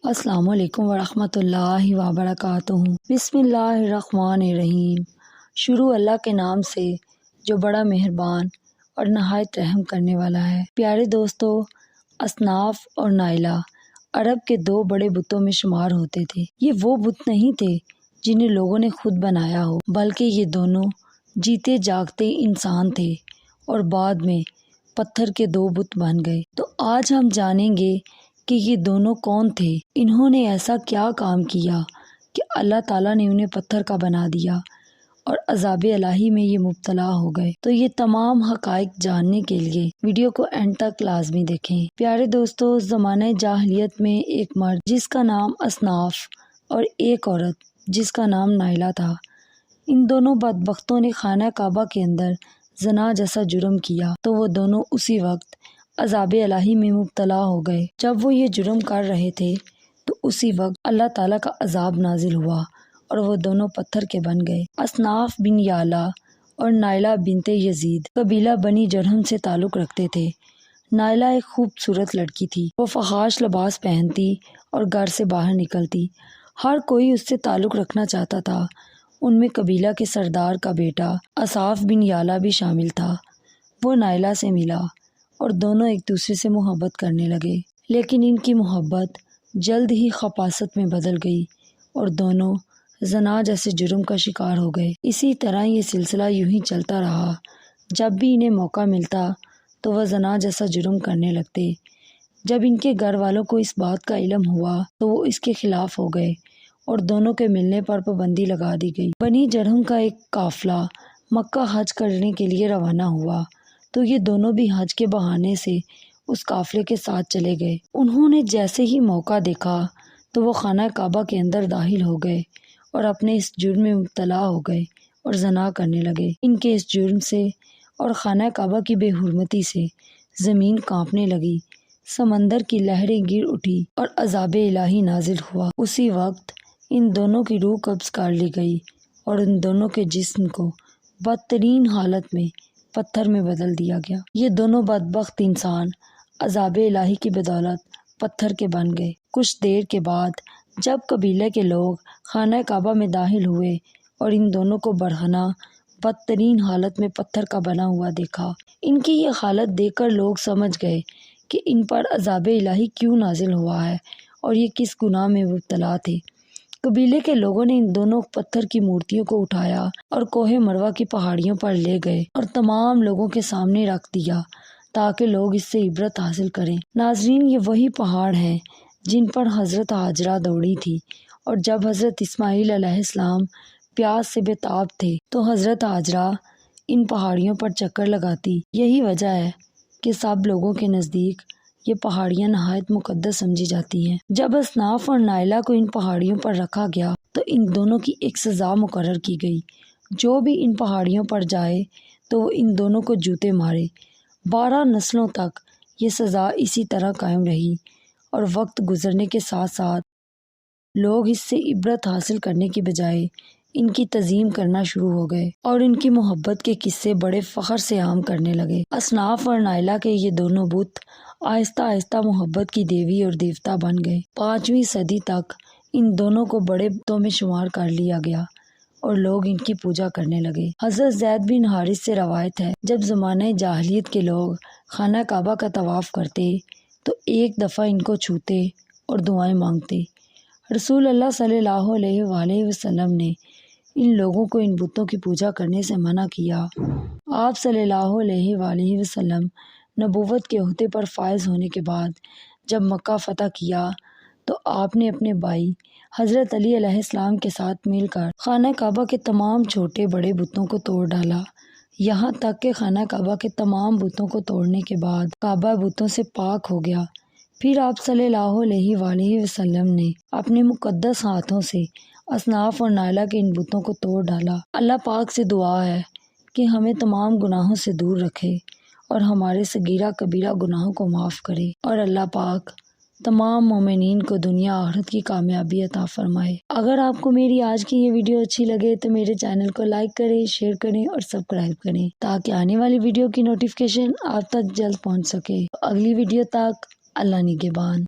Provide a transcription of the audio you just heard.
السلام علیکم ورحمۃ اللہ وبرکاتہ۔ بسم اللہ الرحمن الرحیم۔ شروع اللہ کے نام سے جو بڑا مہربان اور نہایت رحم کرنے والا ہے۔ پیارے دوستو، اصناف اور نائلہ عرب کے دو بڑے بتوں میں شمار ہوتے تھے۔ یہ وہ بت نہیں تھے جنہیں لوگوں نے خود بنایا ہو، بلکہ یہ دونوں جیتے جاگتے انسان تھے اور بعد میں پتھر کے دو بت بن گئے۔ تو آج ہم جانیں گے کہ یہ دونوں کون تھے، انہوں نے ایسا کیا کام کیا کہ اللہ تعالیٰ نے انہیں پتھر کا بنا دیا اور عذاب الہی میں یہ مبتلا ہو گئے۔ تو یہ تمام حقائق جاننے کے لیے ویڈیو کو اینڈ تک لازمی دیکھیں۔ پیارے دوستو، زمانہ جاہلیت میں ایک مرد جس کا نام اصناف اور ایک عورت جس کا نام نائلہ تھا، ان دونوں بدبختوں نے خانہ کعبہ کے اندر زنا جیسا جرم کیا، تو وہ دونوں اسی وقت عذاب الہی میں مبتلا ہو گئے۔ جب وہ یہ جرم کر رہے تھے تو اسی وقت اللہ تعالیٰ کا عذاب نازل ہوا اور وہ دونوں پتھر کے بن گئے۔ اصناف بن یعلا اور نائلہ بنت یزید قبیلہ بنی جرہم سے تعلق رکھتے تھے۔ نائلہ ایک خوبصورت لڑکی تھی۔ وہ فحاش لباس پہنتی اور گھر سے باہر نکلتی۔ ہر کوئی اس سے تعلق رکھنا چاہتا تھا۔ ان میں قبیلہ کے سردار کا بیٹا اصاف بن یعلا بھی شامل تھا۔ وہ نائلہ سے ملا اور دونوں ایک دوسرے سے محبت کرنے لگے، لیکن ان کی محبت جلد ہی خباثت میں بدل گئی اور دونوں زنا جیسے جرم کا شکار ہو گئے۔ اسی طرح یہ سلسلہ یوں ہی چلتا رہا۔ جب بھی انہیں موقع ملتا تو وہ زنا جیسا جرم کرنے لگتے۔ جب ان کے گھر والوں کو اس بات کا علم ہوا تو وہ اس کے خلاف ہو گئے اور دونوں کے ملنے پر پابندی لگا دی گئی۔ بنی جرہم کا ایک قافلہ مکہ حج کرنے کے لیے روانہ ہوا تو یہ دونوں بھی حج کے بہانے سے اس قافلے کے ساتھ چلے گئے۔ انہوں نے جیسے ہی موقع دیکھا تو وہ خانہ کعبہ کے اندر داخل ہو گئے اور اپنے اس جرم میں مبتلا ہو گئے اور زنا کرنے لگے۔ ان کے اس جرم سے اور خانہ کعبہ کی بے حرمتی سے زمین کانپنے لگی، سمندر کی لہریں گر اٹھی اور عذاب الہی نازل ہوا۔ اسی وقت ان دونوں کی روح قبض کر لی گئی اور ان دونوں کے جسم کو بدترین حالت میں پتھر میں بدل دیا گیا۔ یہ دونوں بدبخت انسان عذاب الہی کی بدولت پتھر کے بن گئے۔ کچھ دیر کے بعد جب قبیلے کے لوگ خانہ کعبہ میں داخل ہوئے اور ان دونوں کو برہنہ بدترین حالت میں پتھر کا بنا ہوا دیکھا، ان کی یہ حالت دیکھ کر لوگ سمجھ گئے کہ ان پر عذاب الہی کیوں نازل ہوا ہے اور یہ کس گناہ میں مبتلا تھے۔ قبیلے کے لوگوں نے ان دونوں پتھر کی مورتیوں کو اٹھایا اور کوہ مروہ کی پہاڑیوں پر لے گئے اور تمام لوگوں کے سامنے رکھ دیا تاکہ لوگ اس سے عبرت حاصل کریں۔ ناظرین، یہ وہی پہاڑ ہیں جن پر حضرت ہاجرہ دوڑی تھی، اور جب حضرت اسماعیل علیہ السلام پیاس سے بے تاب تھے تو حضرت ہاجرہ ان پہاڑیوں پر چکر لگاتی۔ یہی وجہ ہے کہ سب لوگوں کے نزدیک یہ پہاڑیاں نہایت مقدس سمجھی جاتی ہیں۔ جب اصناف اور نائلہ کو ان پہاڑیوں پر رکھا گیا تو ان دونوں کی ایک سزا مقرر کی گئی۔ جو بھی ان پہاڑیوں پر جائے تو وہ ان دونوں کو جوتے مارے۔ 12 نسلوں تک یہ سزا اسی طرح قائم رہی اور وقت گزرنے کے ساتھ ساتھ لوگ اس سے عبرت حاصل کرنے کی بجائے ان کی تعظیم کرنا شروع ہو گئے اور ان کی محبت کے قصے بڑے فخر سے عام کرنے لگے۔ اصناف اور نائلہ کے یہ دونوں بت آہستہ آہستہ محبت کی دیوی اور دیوتا بن گئے۔ 5ویں صدی تک ان دونوں کو بڑے بتوں میں شمار کر لیا گیا اور لوگ ان کی پوجا کرنے لگے۔ حضرت زید بن حارث سے روایت ہے، جب زمانہ جاہلیت کے لوگ خانہ کعبہ کا طواف کرتے تو ایک دفعہ ان کو چھوتے اور دعائیں مانگتے۔ رسول اللہ صلی اللہ علیہ وآلہ وسلم نے ان لوگوں کو ان بتوں کی پوجا کرنے سے منع کیا۔ آپ صلی اللہ علیہ وآلہ وسلم نبوت کے عہدے پر فائز ہونے کے بعد جب مکہ فتح کیا تو آپ نے اپنے بھائی حضرت علی علیہ السلام کے ساتھ مل کر خانہ کعبہ کے تمام چھوٹے بڑے بتوں کو توڑ ڈالا، یہاں تک کہ خانہ کعبہ کے تمام بتوں کو توڑنے کے بعد کعبہ بتوں سے پاک ہو گیا۔ پھر آپ صلی اللہ علیہ وآلہ وسلم نے اپنے مقدس ہاتھوں سے اصناف اور نائلہ کے ان بتوں کو توڑ ڈالا۔ اللہ پاک سے دعا ہے کہ ہمیں تمام گناہوں سے دور رکھے اور ہمارے صغیرہ کبیرہ گناہوں کو معاف کرے، اور اللہ پاک تمام مومنین کو دنیا آخرت کی کامیابی عطا فرمائے۔ اگر آپ کو میری آج کی یہ ویڈیو اچھی لگے تو میرے چینل کو لائک کریں، شیئر کریں اور سبسکرائب کریں تاکہ آنے والی ویڈیو کی نوٹیفیکیشن آپ تک جلد پہنچ سکے۔ اگلی ویڈیو تک اللہ نگہبان۔